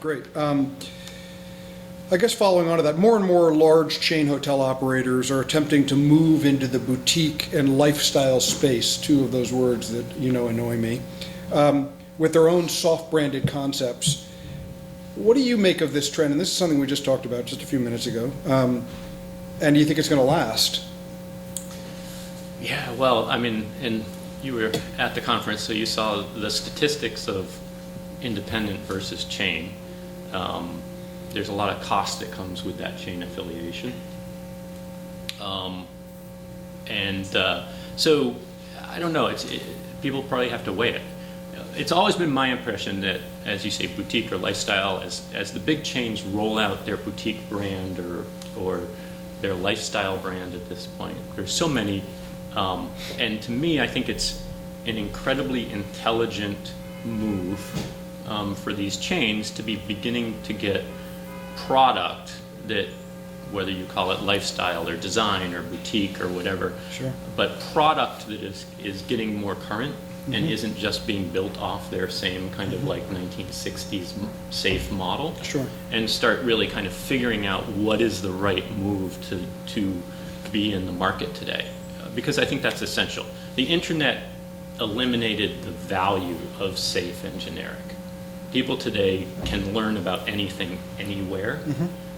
Great. I guess following on to that, more and more large chain hotel operators are attempting to move into the boutique and lifestyle space, two of those words that annoy me, with their own soft-branded concepts. What do you make of this trend? And this is something we just talked about just a few minutes ago. And do you think it's going to last? Yeah, well, I mean, and you were at the conference, so you saw the statistics of independent versus chain. There's a lot of cost that comes with that chain affiliation. So I don't know, people probably have to weigh it. It's always been my impression that, as you say, boutique or lifestyle, as the big chains roll out their boutique brand or their lifestyle brand at this point, there's so many, and to me, I think it's an incredibly intelligent move for these chains to be beginning to get product that, whether you call it lifestyle or design or boutique or whatever, sure, but product that is getting more current and isn't just being built off their same kind of like 1960s safe model, sure, and start really kind of figuring out what is the right move to be in the market today, because I think that's essential. The internet eliminated the value of safe and generic. People today can learn about anything, anywhere.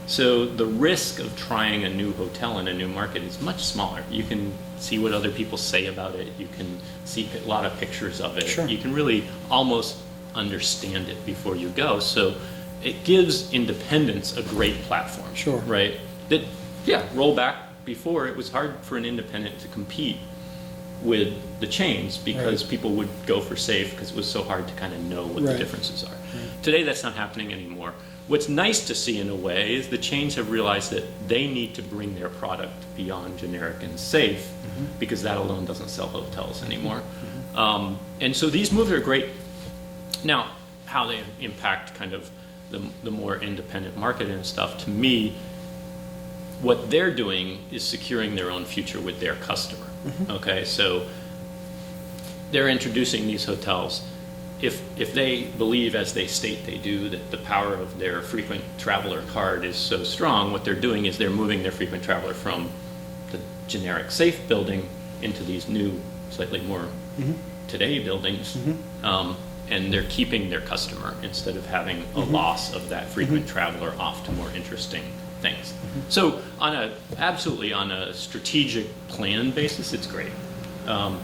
So the risk of trying a new hotel in a new market is much smaller. You can see what other people say about it. You can see a lot of pictures of it. Sure. You can really almost understand it before you go. So it gives independents a great platform. Sure. Right? That, yeah, roll back before, it was hard for an independent to compete with the chains because people would go for safe because it was so hard to kind of know what the differences are. Today that's not happening anymore. What's nice to see in a way is the chains have realized that they need to bring their product beyond generic and safe because that alone doesn't sell hotels anymore. And so these moves are great. Now, how they impact kind of the more independent market and stuff, to me, what they're doing is securing their own future with their customer. Okay, so they're introducing these hotels. If they believe, as they state they do, that the power of their frequent traveler card is so strong, what they're doing is they're moving their frequent traveler from the generic safe building into these new, slightly more today buildings, and they're keeping their customer instead of having a loss of that frequent traveler off to more interesting things. So absolutely on a strategic plan basis, it's great. On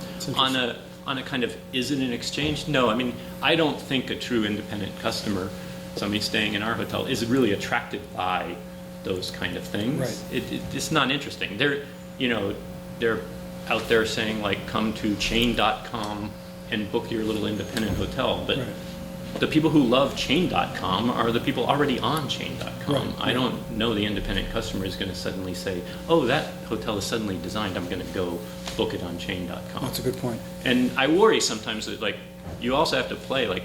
a kind of, is it an exchange? No, I mean, I don't think a true independent customer, somebody staying in our hotel, is really attracted by those kind of things. Right. It's not interesting. They're out there saying like, come to chain.com and book your little independent hotel, but the people who love chain.com are the people already on chain.com. I don't know the independent customer is going to suddenly say, oh, that hotel is suddenly designed, I'm going to go book it on chain.com. That's a good point. And I worry sometimes that like you also have to play, like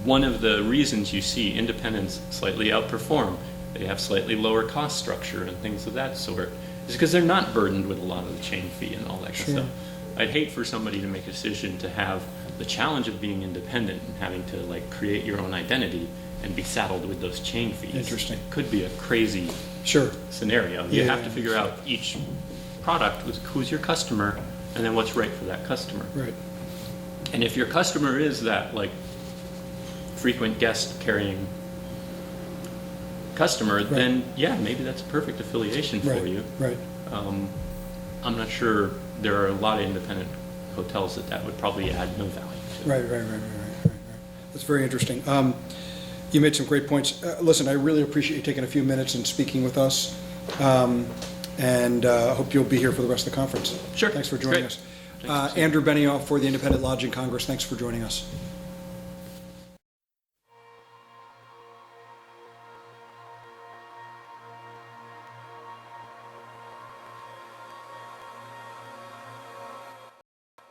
one of the reasons you see independents slightly outperform, they have slightly lower cost structure and things of that sort, is because they're not burdened with a lot of the chain fee and all that kind of stuff. I'd hate for somebody to make a decision to have the challenge of being independent and having to like create your own identity and be saddled with those chain fees. Interesting. It could be a crazy scenario. You have to figure out each product with who's your customer and then what's right for that customer. Right. And if your customer is that like frequent guest carrying customer, then yeah, maybe that's a perfect affiliation for you. Right. I'm not sure. There are a lot of independent hotels that would probably add no value to. Right. That's very interesting. You made some great points. Listen, I really appreciate you taking a few minutes and speaking with us, and hope you'll be here for the rest of the conference. Sure. Thanks for joining us. Andrew Benioff for the Independent Lodging Congress. Thanks for joining us.